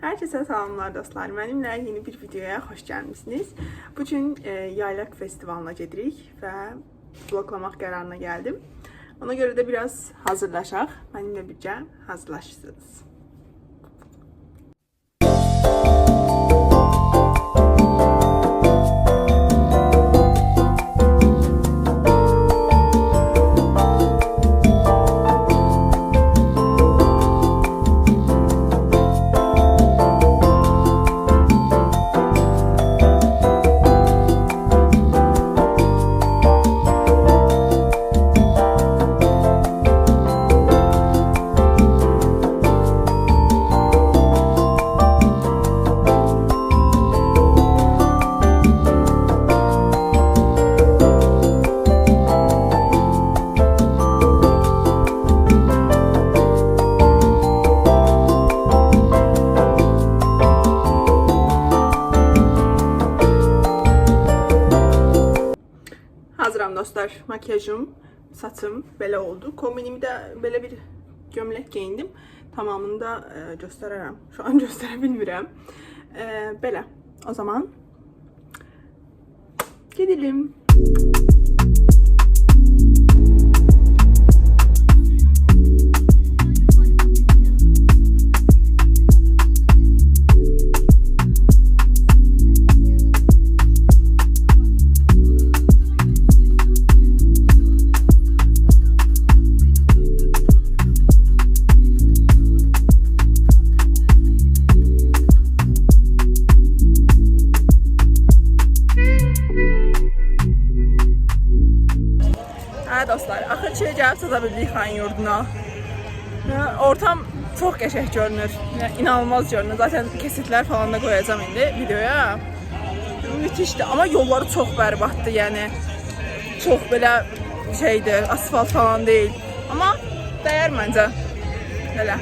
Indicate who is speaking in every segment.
Speaker 1: Herkese salamlar dostlar. Mənimlə yeni bir videoya xoş gəlmisiniz. Bu gün Yaylaq festivalına gedirik və vloglamaq qərarına gəldim. Ona görə də biraz hazırlaşaq. Mənimlə birgə hazırlaşırsınız. Hazıram dostlar. Makyajım, saçım belə oldu. Kombinimi də belə bir gömlək geyindim. Tamamını da göstərərəm. Şu an göstərə bilmirəm. Belə. O zaman gidelim. Dostlar, axır ki gəlib çata bildik xan yurduna. Ortam çox qəşəng görünür. İnanılmaz görünür. Zaten kesitlər falan da qoyacağım indi videoya. Müthişdir. Amma yolları çox bərbaddır. Yəni çox belə şeydir, asfalt falan deyil. Amma dəyər məncə. Belə.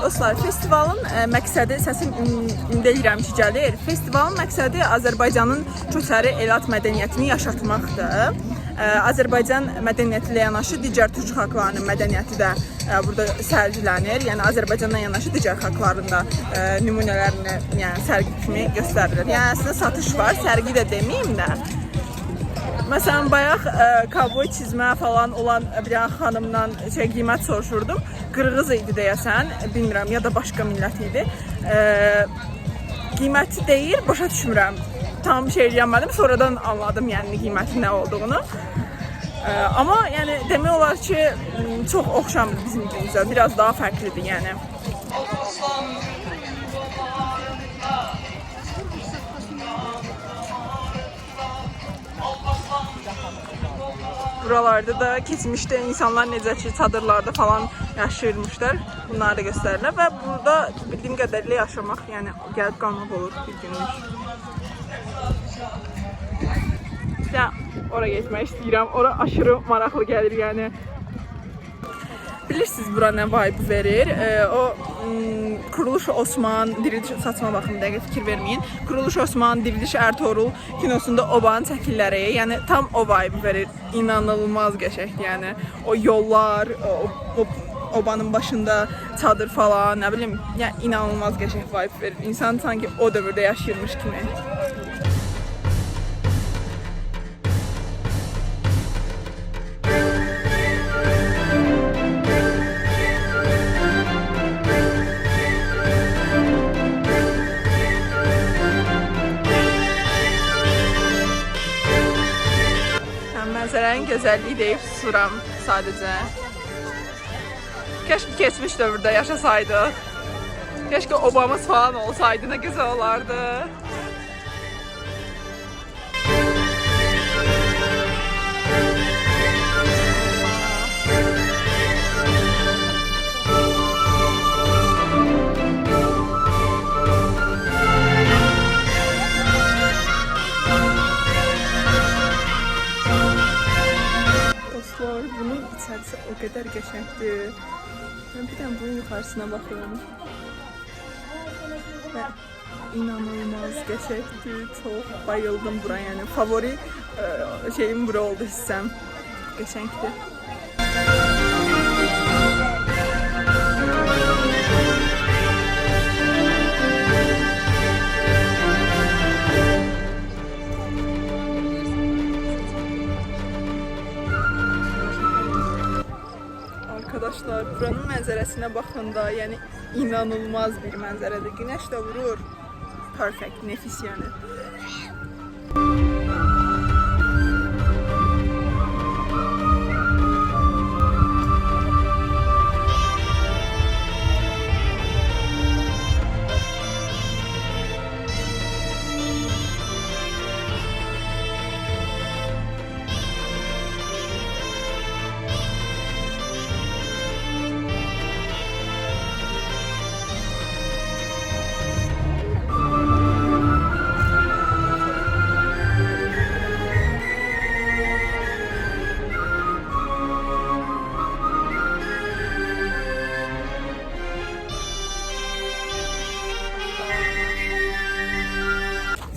Speaker 1: Dostlar, festivalın məqsədi, səsim deyirəm ki, gəlir. Festivalın məqsədi Azərbaycanın köçəri elat mədəniyyətini yaşatmaqdır. Azərbaycan mədəniyyəti ilə yanaşı digər türk xalqlarının mədəniyyəti də burada sərgilənir. Yəni Azərbaycandan yanaşı digər xalqların da nümunələrini, yəni sərgi kimi göstərilir. Yəni əslində satış var, sərgi də deməyim də. Məsələn, bayaq kovboy çizmə falan olan bir xanımdan qiymət soruşurdum. Qırğız idi deyəsən, bilmirəm, ya da başqa millət idi. Qiyməti deyir, başa düşmürəm. Tam şey eləyəmədim, sonradan anladım yəni qiymətin nə olduğunu. Amma yəni demək olar ki, çox oxşamdır bizim günümüzə, biraz daha fərqlidir yəni. Buralarda da keçmişdə insanlar necə ki çadırlarda falan yaşayırmışlar. Bunları da göstərirlər və burada bildiyim qədərilə yaşamaq, yəni gəlib qalmaq olur bir günlük. Ya ora getmək istəyirəm. Ora aşırı maraqlı gəlir yəni. Bilirsiniz bura nə vibe verir? O Kuruluş Osman, Diriliş saçma baxın, dəqiq fikir verməyin. Kuruluş Osman, Diriliş Ertuğrul kinosunda obanın çəkilləri, yəni tam o vibe verir. İnanılmaz qəşəngdir yəni. O yollar, o obanın başında çadır falan, nə bilim, yəni inanılmaz qəşəng vibe verir. İnsan sanki o dövrdə yaşayırmış kimi. Mənzərənin gözəlliyi deyib susuram sadəcə. Keşke geçmiş dövrdə yaşasaydıq. Keşke Obama falan olsaydı, ne güzel olardı. Dostlar, bunun içerisi o kadar qəşəngdir. Ben bir tane bunun yukarısına bakıyorum. Ve inanılmaz qəşəngdir. Çok bayıldım bura, yani favori şeyim bura oldu, hissem. Qəşəngdir. Arkadaşlar, buranın mənzərəsinə baxanda, yəni inanılmaz bir mənzərədir. Günəş də vurur. Perfect, nefis yəni.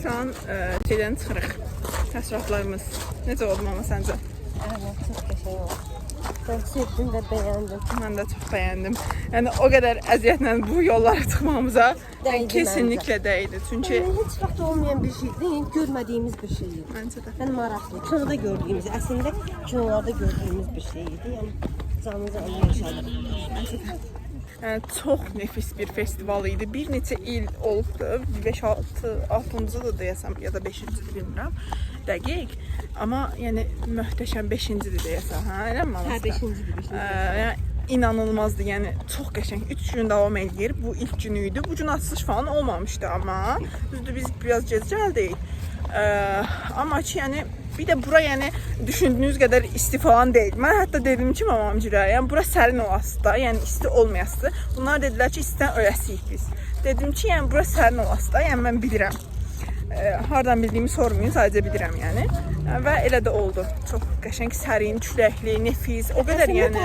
Speaker 1: Şu an şeyden çıxırıq. Təsərrüfatlarımız necə oldu mama səncə?
Speaker 2: Evet, çok qəşəng oldu. Ben sevdim ve beğendim.
Speaker 1: Mən də çox bəyəndim. Yəni o qədər əziyyətlə bu yollara çıxmamıza
Speaker 2: Dəydi
Speaker 1: kesinlikle dəydi. Çünki
Speaker 2: Yani hiç vaxt olmayan bir şey değil, görmediğimiz bir şeydi.
Speaker 1: məncə də
Speaker 2: Ben maraqlı. Kinoda gördüğümüz, aslında kinolarda gördüğümüz bir şeydi. Yani canımıza yaşadık.
Speaker 1: yəni, çox nefis bir festival idi. Bir neçə il olubdu. 5-6, 6-cı da deyəsəm ya da 5-cidir bilmirəm. Dəqiq. Amma yəni möhtəşəm 5-cidir deyəsəm, hə? Eləmi mama?
Speaker 2: Hə, 5-ci bir şey.
Speaker 1: Yəni inanılmazdı. Yəni çox qəşəng. 3 gün davam edir. Bu ilk günü idi. Bu gün açılış falan olmamışdı amma. Düzdür, biz biraz gec gəldik. Amma ki, yəni bir də bura yəni düşündüyünüz qədər isti falan deyil. Mən hətta dedim ki, mamamcıra, yəni bura sərin olası da, yəni isti olmayası. Bunlar dedilər ki, istidən öləsiyik biz. Dedim ki, yəni bura sərin olası da, yəni mən bilirəm. Hardan bildiyimi sormayın, sadəcə bilirəm yəni. Və elə də oldu. Çox qəşəng, sərin, küləkli, nefis, o qədər yəni.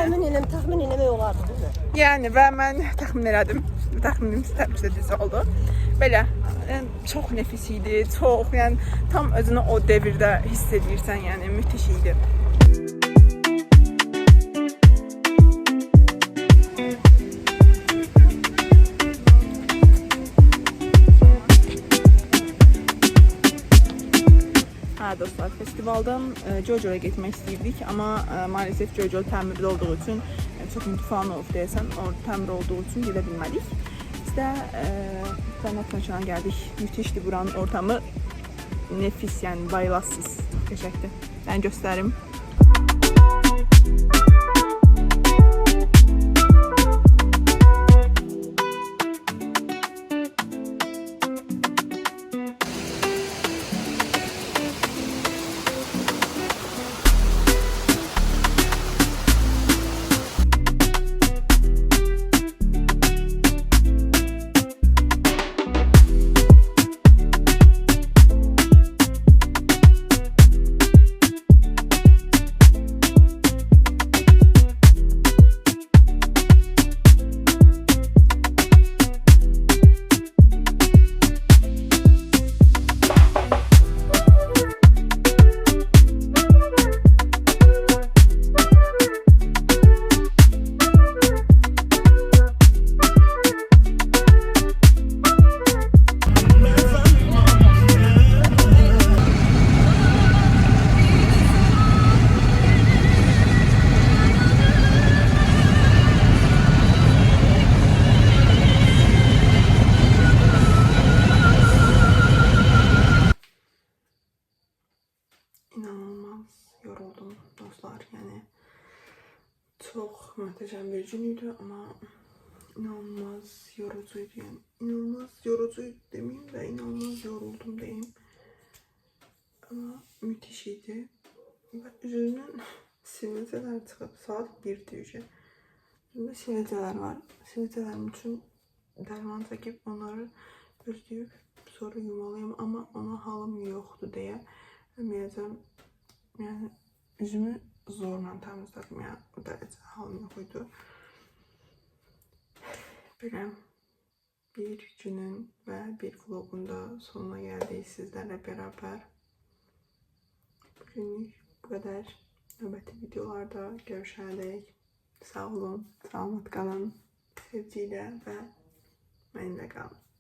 Speaker 2: Təxmin eləmək olardı, değil mi?
Speaker 1: Yəni və mən təxmin elədim. Təxminim təbii düz oldu. Belə, yəni çox nefis idi, çox, yəni tam özünü o devirdə hiss edirsən, yəni müthiş idi. Dostlar, festivaldan Jojo'ya getmək istəyirdik, amma maalesef Jojo təmirli olduğu üçün, çox imtihan olub deyəsən, təmir olduğu üçün gedə bilmədik. Biz də Planet Naçana gəldik. Müthişdir buranın ortamı. Nefis, yəni bayılasınız. Qəşəngdir. Ben göstərim. Yoruldum dostlar, yani çok muhteşem bir günüydü ama inanılmaz yorucuydu yani. İnanılmaz yorucuydu demeyeyim de inanılmaz yoruldum diyeyim. Ama müthiş idi. Ve üzerinin sivilceler çıkıp saat 1'dir ücə. Üzerinde sivilceler var. Sivilcelerim için derman çekip onları örtüyüp sonra yumalıyım ama ona halım yoktu diye demeyeceğim. Yani yüzümü zorla temizledim yani o derece halım yok idi. Böyle bir günün ve bir vlogunda sonuna geldik sizlerle beraber. Bugünlük bu kadar. Növbəti videolarda görüşərik. Sağ olun, selamat qalın, sevgiyle ve benimle kalın.